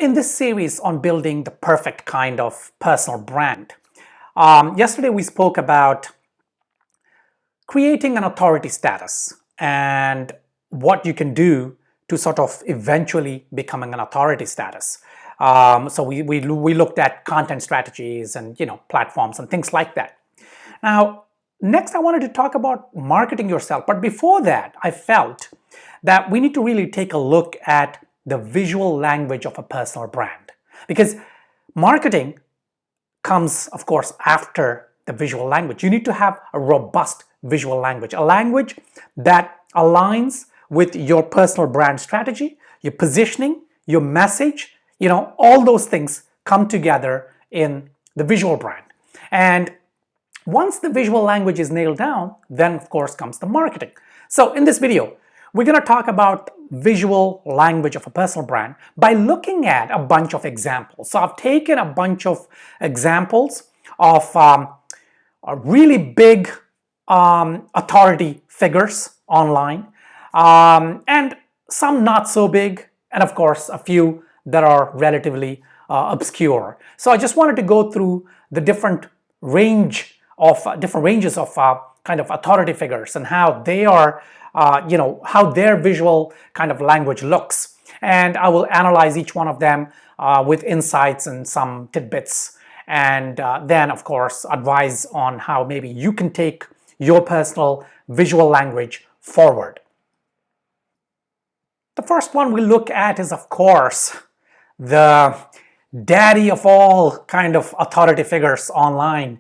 in this series on building the perfect kind of personal brand. Yesterday we spoke about creating an authority status and what you can do to sort of eventually becoming an authority status. So we looked at content strategies and platforms and things like that. Now, next I wanted to talk about marketing yourself, but before that I felt that we need to really take a look at the visual language of a personal brand, because marketing comes, of course, after the visual language. You need to have a robust visual language, a language that aligns with your personal brand strategy, your positioning, your message. All those things come together in the visual brand. And once the visual language is nailed down, then of course comes the marketing. So in this video, we're going to talk about visual language of a personal brand by looking at a bunch of examples. So I've taken a bunch of examples of really big authority figures online, and some not so big, and of course a few that are relatively obscure. So I just wanted to go through the different ranges of kind of authority figures and how they are, how their visual kind of language looks. And I will analyze each one of them with insights and some tidbits, and then of course advise on how maybe you can take your personal visual language forward. The first one we look at is, of course, the daddy of all kind of authority figures online,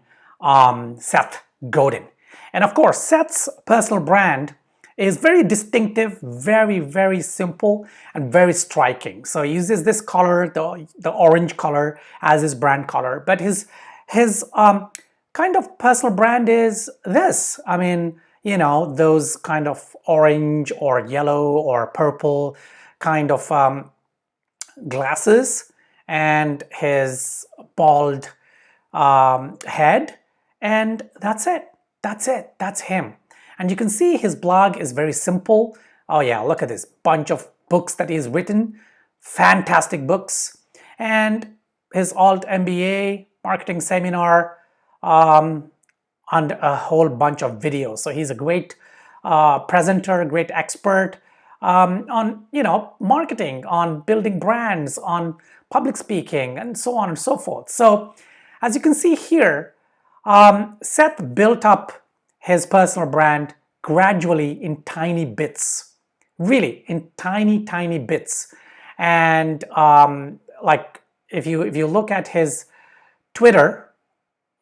Seth Godin. And of course, Seth's personal brand is very distinctive, very, very simple, and very striking. So he uses this color, the orange color, as his brand color. But his kind of personal brand is this. I mean, those kind of orange or yellow or purple kind of glasses, and his bald head, and that's it. That's him. And you can see his blog is very simple. Oh yeah, look at this bunch of books that he's written, fantastic books, and his alt MBA marketing seminar, and a whole bunch of videos. So he's a great presenter, a great expert on marketing, on building brands, on public speaking, and so on and so forth. So as you can see here, Seth built up his personal brand gradually in tiny bits, really in tiny bits. And like if you look at his Twitter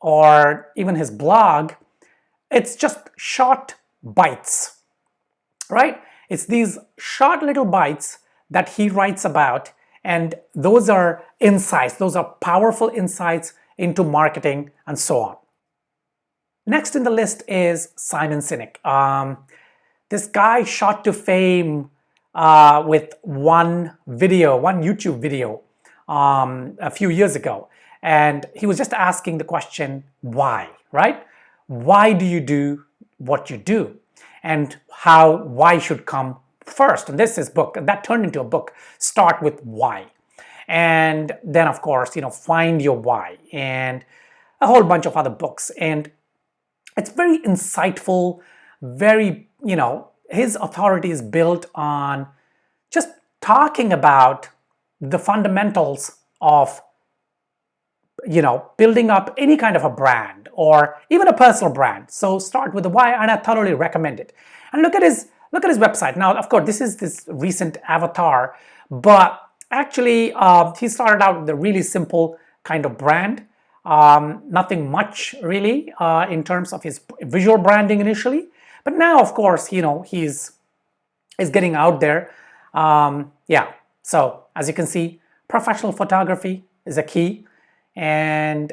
or even his blog, it's just short bites, right? It's these short little bites that he writes about, and those are insights, those are powerful insights into marketing and so on. Next in the list is Simon Sinek. This guy shot to fame with one YouTube video a few years ago. And he was just asking the question, why, right? Why do you do what you do? And why should come first? And this is book, and that turned into a book, Start with Why. And then of course, Find Your Why, and a whole bunch of other books. And it's very insightful, very, his authority is built on just talking about the fundamentals of, building up any kind of a brand or even a personal brand. So start with the why, and I thoroughly recommend it. And look at his website. Now, of course, this is this recent avatar, but actually he started out with a really simple kind of brand. Nothing much really in terms of his visual branding initially, but now of course he's getting out there. Yeah, so as you can see, professional photography is a key, and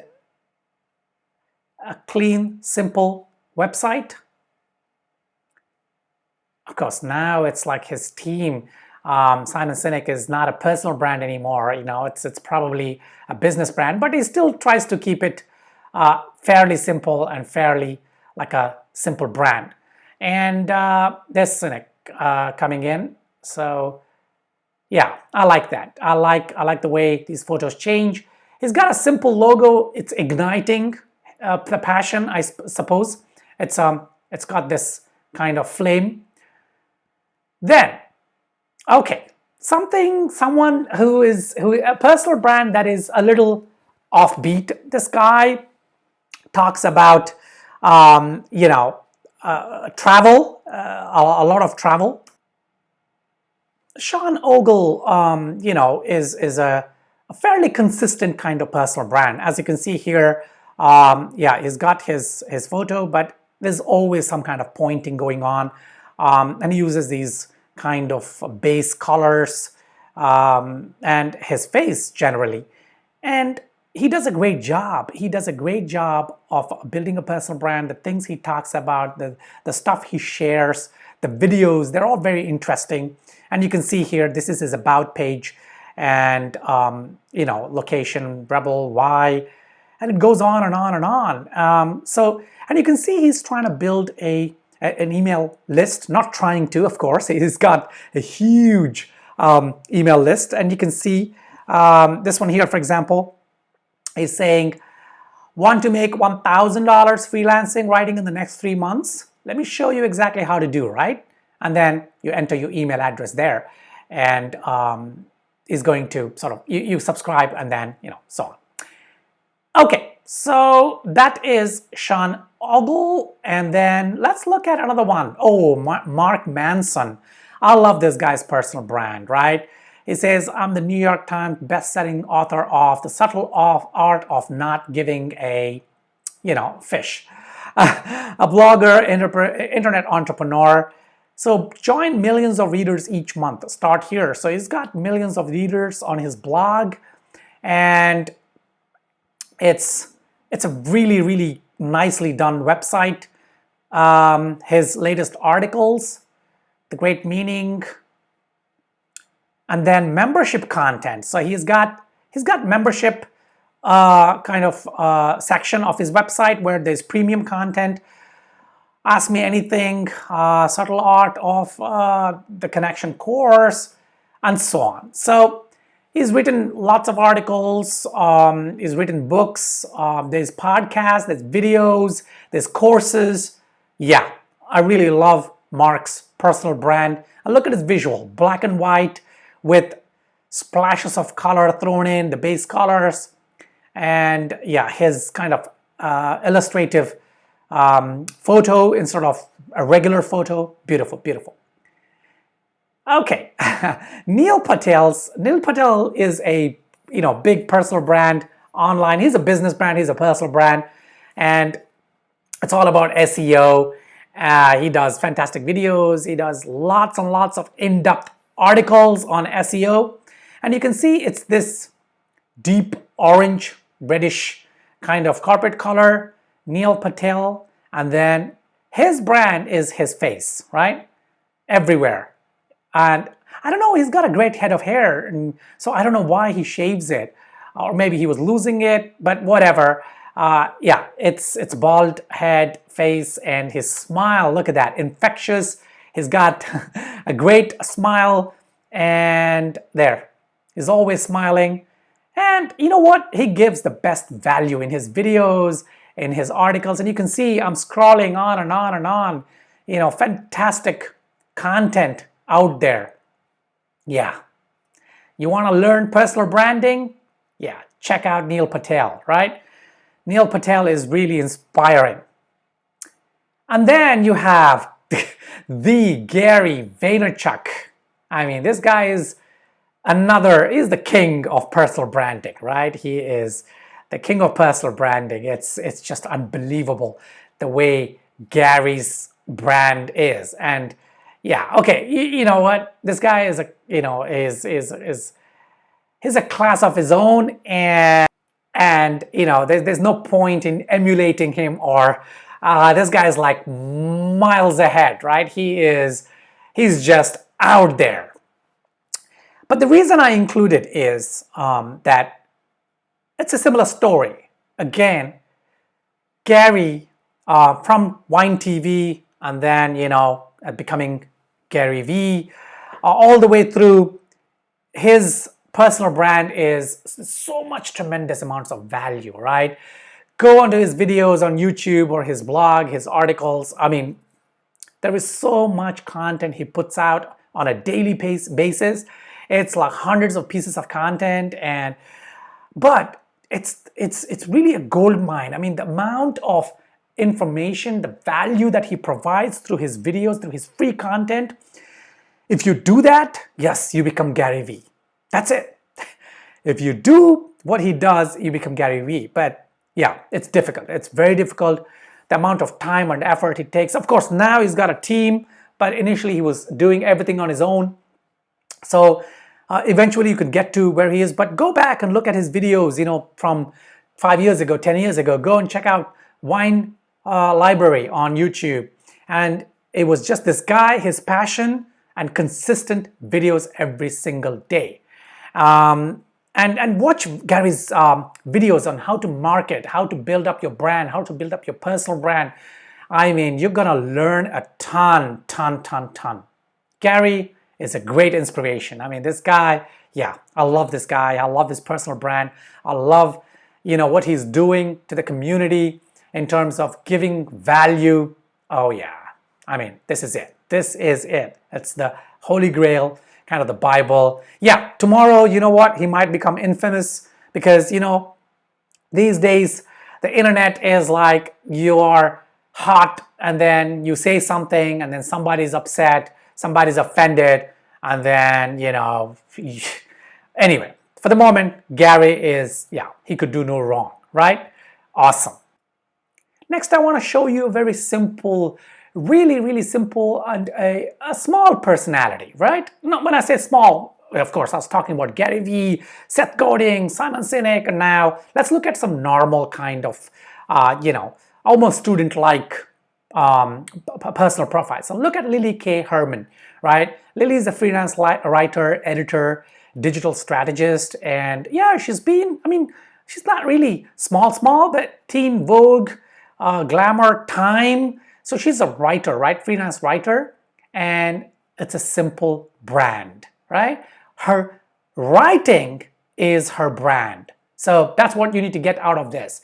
a clean, simple website. Of course, now it's like his team. Simon Sinek is not a personal brand anymore. It's probably a business brand, but he still tries to keep it fairly simple and fairly like a simple brand. And there's Sinek coming in. So Yeah, I like that. I like the way these photos change. He's got a simple logo. It's igniting the passion, I suppose. It's got this kind of flame. Then, okay, someone who a personal brand that is a little offbeat. This guy talks about, travel, a lot of travel. Shawn Ogle, is a fairly consistent kind of personal brand. As you can see here, yeah, he's got his photo, but there's always some kind of pointing going on, and he uses these kind of base colors, and his face generally. And he does a great job. He does a great job of building a personal brand. The things he talks about, the stuff he shares, the videos, they're all very interesting. And you can see here, this is his about page, and location, Rebel, why, and it goes on and on and on. And you can see he's trying to build an email list. Not trying to, of course. He's got a huge email list, and you can see this one here, for example, is saying, want to make $1,000 freelancing writing in the next 3 months? Let me show you exactly how to do, right? And then you enter your email address there, and is going to sort of, you subscribe, and then, so on. Okay, so that is Shawn Ogle, and then let's look at another one. Oh, Mark Manson. I love this guy's personal brand, right? He says, I'm the New York Times best-selling author of The Subtle Art of Not Giving a, fish. A blogger, internet entrepreneur. So join millions of readers each month. Start here. So he's got millions of readers on his blog, and it's a really, really nicely done website. His latest articles, The Great Meaning, and then membership content. So he's got membership section of his website where there's premium content. Ask Me Anything, Subtle Art of the Connection course, and so on. So he's written lots of articles, he's written books, there's podcasts, there's videos, there's courses. Yeah, I really love Mark's personal brand. And look at his visual, black and white with splashes of color thrown in, the base colors. And yeah, his kind of illustrative photo instead of a regular photo. Beautiful, beautiful. Okay, Neil Patel is a big personal brand online. He's a business brand, he's a personal brand, and it's all about SEO. He does fantastic videos, he does lots and lots of in-depth articles on SEO, and you can see it's this deep orange, reddish kind of carpet color. Neil Patel, and then his brand is his face, right? Everywhere. And I don't know, he's got a great head of hair, and so I don't know why he shaves it, or maybe he was losing it, but whatever. Yeah, it's bald head, face, and his smile, look at that, infectious. He's got a great smile, and there, he's always smiling. And you know what? He gives the best value in his videos, in his articles, and you can see I'm scrolling on and on and on. Fantastic content out there. Yeah. You want to learn personal branding? Yeah, check out Neil Patel, right? Neil Patel is really inspiring. And then you have the Gary Vaynerchuk. I mean, this guy is he's the king of personal branding, right? He is the king of personal branding. It's just unbelievable the way Gary's brand is. And yeah, okay, you know what? This guy is he's a class of his own, and there's no point in emulating him, or this guy is like miles ahead, right? He's just out there. But the reason I include it is that it's a similar story. Again, Gary from Wine TV, and then becoming Gary V, all the way through his personal brand is so much tremendous amounts of value, right? Go onto his videos on YouTube or his blog, his articles. I mean, there is so much content he puts out on a daily basis. It's like hundreds of pieces of content, but it's really a gold mine. I mean, the amount of information, the value that he provides through his videos, through his free content. If you do that, yes, you become Gary Vee. That's it. If you do what he does, you become Gary Vee. But yeah, it's difficult. It's very difficult. The amount of time and effort it takes. Of course, now he's got a team, but initially he was doing everything on his own. So eventually you could get to where he is. But go back and look at his videos, from 5 years ago, 10 years ago. Go and check out Wine Library on YouTube. And it was just this guy, his passion, and consistent videos every single day. And watch Gary's videos on how to market, how to build up your brand, how to build up your personal brand. I mean, you're gonna learn a ton. Gary is a great inspiration. I mean, this guy, yeah, I love this guy. I love his personal brand. I love, what he's doing to the community in terms of giving value. Oh yeah, I mean, this is it. This is it. It's the Holy Grail, kind of the Bible. Yeah, tomorrow, you know what? He might become infamous because, these days, the internet is like you are hot and then you say something and then somebody's upset, somebody's offended, and then, anyway, for the moment, Gary is, yeah, he could do no wrong, right? Awesome. Next, I want to show you a very simple, really simple and a small personality, right? No, when I say small, of course, I was talking about Gary Vee, Seth Godin, Simon Sinek, and now let's look at some normal kind of, almost student-like personal profiles. So look at Lilly Herman, right? Lilly is a freelance writer, editor, digital strategist, and yeah, she's not really small, but Teen Vogue, Glamour, Time. So she's a writer, right? Freelance writer, and it's a simple brand, right? Her writing is her brand. So that's what you need to get out of this.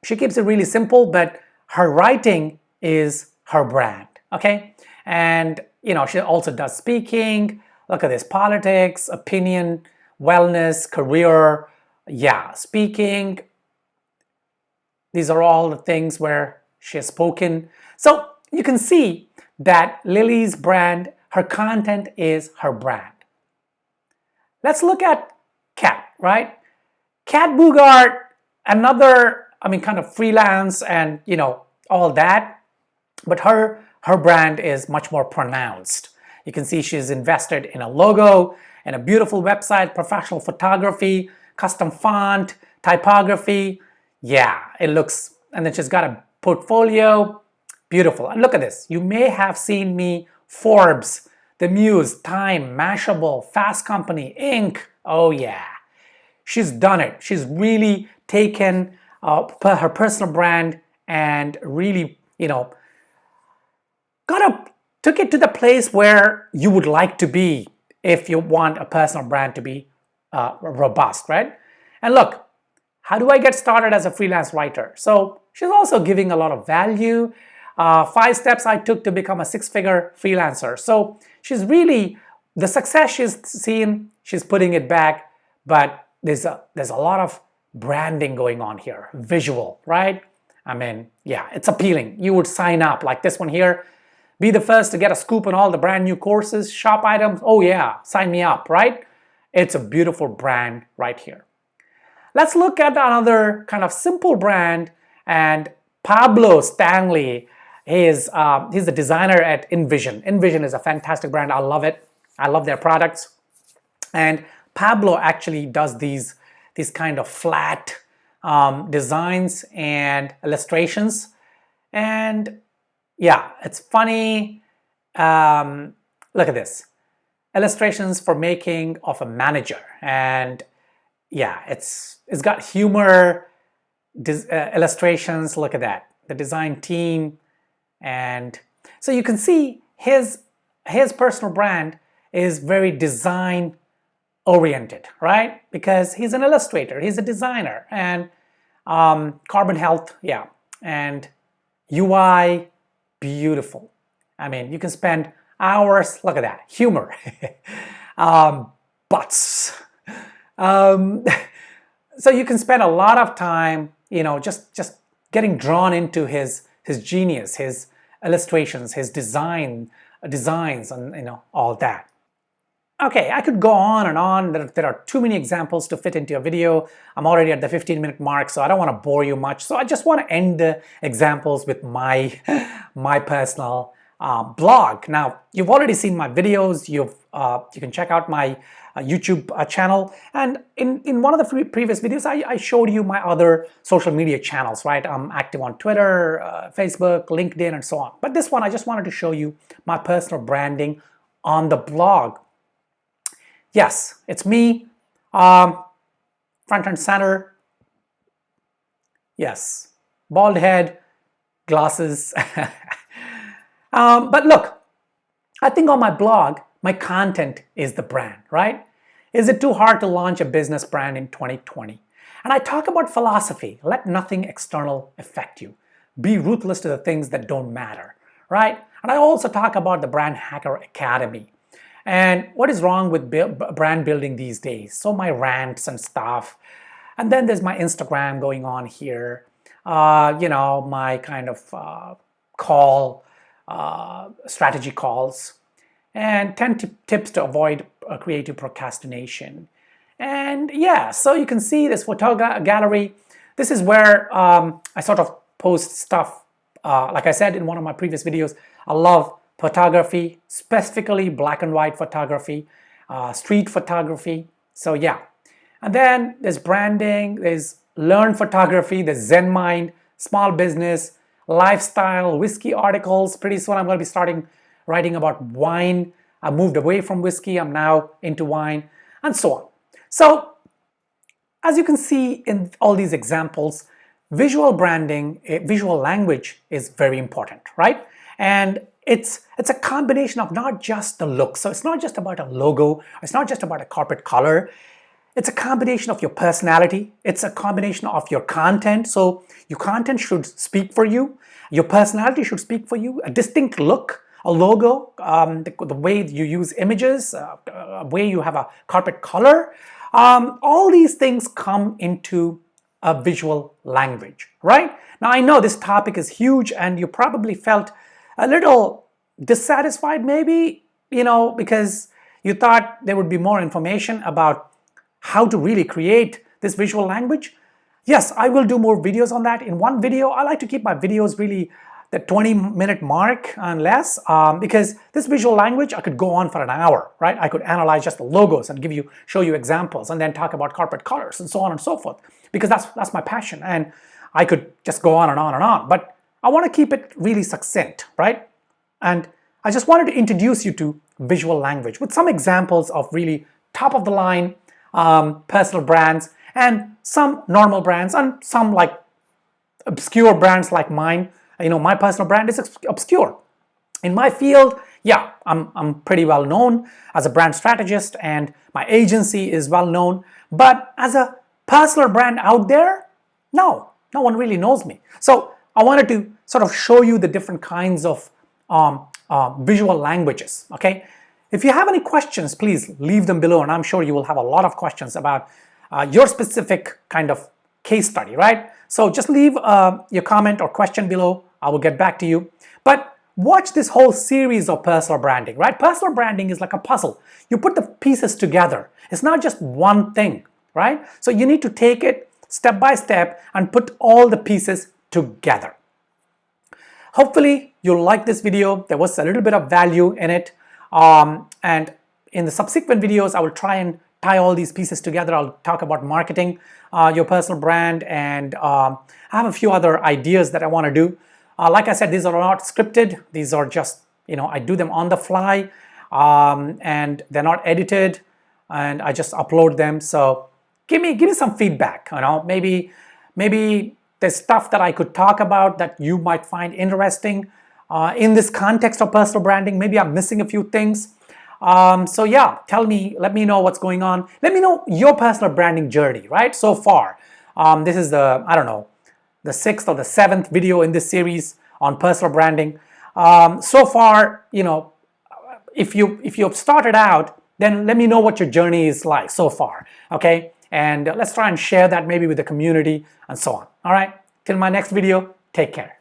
She keeps it really simple, but her writing is her brand, okay? And, she also does speaking. Look at this, politics, opinion, wellness, career, yeah, speaking. These are all the things where she has spoken. So you can see that Lilly's brand, her content is her brand. Let's look at Kat, right? Kat Boogaard, another, kind of freelance and, all that. But her brand is much more pronounced. You can see she's invested in a logo, in a beautiful website, professional photography, custom font, typography. Yeah, it looks, and then she's got a portfolio, beautiful. And look at this. You may have seen me, Forbes, The Muse, Time, Mashable, Fast Company, Inc. Oh yeah, she's done it. She's really taken her personal brand and really, took it to the place where you would like to be if you want a personal brand to be robust, right? And look, how do I get started as a freelance writer? So she's also giving a lot of value. 5 steps I took to become a 6-figure freelancer. So she's really, the success she's seen, she's putting it back, but there's a lot of branding going on here, visual, right? Yeah, it's appealing. You would sign up like this one here. Be the first to get a scoop on all the brand new courses, shop items. Oh yeah, sign me up, right? It's a beautiful brand right here. Let's look at another kind of simple brand, and Pablo Stanley. He's the designer at InVision. InVision is a fantastic brand. I love it. I love their products. And Pablo actually does these kind of flat designs and illustrations. And yeah, it's funny. Look at this. Illustrations for making of a manager. And yeah, it's got humor, illustrations. Look at that. The design team. And so you can see his personal brand is very design oriented, right? Because he's an illustrator, he's a designer, and Carbon Health, yeah, and UI, beautiful. I mean, you can spend hours, look at that, humor, butts. Um, so you can spend a lot of time, just getting drawn into his genius, his illustrations, his designs, and all that. Okay, I could go on and on. There are too many examples to fit into a video. I'm already at the 15-minute mark, so I don't want to bore you much. So I just want to end the examples with my personal blog. Now, you've already seen my videos. You can check out my YouTube channel. And in one of the previous videos, I showed you my other social media channels, right? I'm active on Twitter, Facebook, LinkedIn, and so on. But this one, I just wanted to show you my personal branding on the blog. Yes, it's me, front and center. Yes, bald head, glasses. But look, I think on my blog, my content is the brand, right? Is it too hard to launch a business brand in 2020? And I talk about philosophy. Let nothing external affect you. Be ruthless to the things that don't matter, right? And I also talk about the Brand Hacker Academy. And what is wrong with brand building these days? So my rants and stuff. And then there's my Instagram going on here. My kind of strategy calls. And 10 tips to avoid creative procrastination. And yeah, so you can see this photo gallery. This is where I sort of post stuff. Like I said in one of my previous videos, I love photography, specifically black and white photography, street photography. So yeah. And then there's branding, there's learn photography, there's Zen Mind, small business, lifestyle, whiskey articles. Pretty soon I'm going to be starting writing about wine. I moved away from whiskey, I'm now into wine, and so on. So as you can see in all these examples, visual branding, visual language is very important, right? And it's a combination of not just the look. So it's not just about a logo. It's not just about a corporate color. It's a combination of your personality. It's a combination of your content. So your content should speak for you. Your personality should speak for you. A distinct look, a logo, the way you use images, a way you have a corporate color. All these things come into a visual language, right? Now I know this topic is huge and you probably felt a little dissatisfied maybe, because you thought there would be more information about how to really create this visual language. Yes, I will do more videos on that. In one video, I like to keep my videos really the 20-minute mark and less, because this visual language, I could go on for an hour, right? I could analyze just the logos and show you examples and then talk about corporate colors and so on and so forth, because that's my passion. And I could just go on and on and on, but I want to keep it really succinct, right? And I just wanted to introduce you to visual language with some examples of really top of the line personal brands and some normal brands and some like obscure brands like mine. My personal brand is obscure. In my field, yeah, I'm pretty well known as a brand strategist and my agency is well known. But as a personal brand out there, no one really knows me. So I wanted to sort of show you the different kinds of visual languages, okay? If you have any questions, please leave them below, and I'm sure you will have a lot of questions about your specific kind of case study, right? So just leave your comment or question below. I will get back to you. But watch this whole series of personal branding, right? Personal branding is like a puzzle. You put the pieces together. It's not just one thing, right? So you need to take it step by step and put all the pieces together. Hopefully you'll like this video. There was a little bit of value in it. And in the subsequent videos, I will try and tie all these pieces together. I'll talk about marketing your personal brand, and I have a few other ideas that I want to do. Like I said, these are not scripted. These are just, I do them on the fly, and they're not edited, and I just upload them. So give me some feedback. Maybe there's stuff that I could talk about that you might find interesting in this context of personal branding. Maybe I'm missing a few things. So yeah, let me know what's going on. Let me know your personal branding journey, right? So far, this is the, I don't know, the 6th or the 7th video in this series on personal branding. So far, you know, if you've started out, then let me know what your journey is like so far, okay? And let's try and share that maybe with the community and so on. All right, till my next video, take care.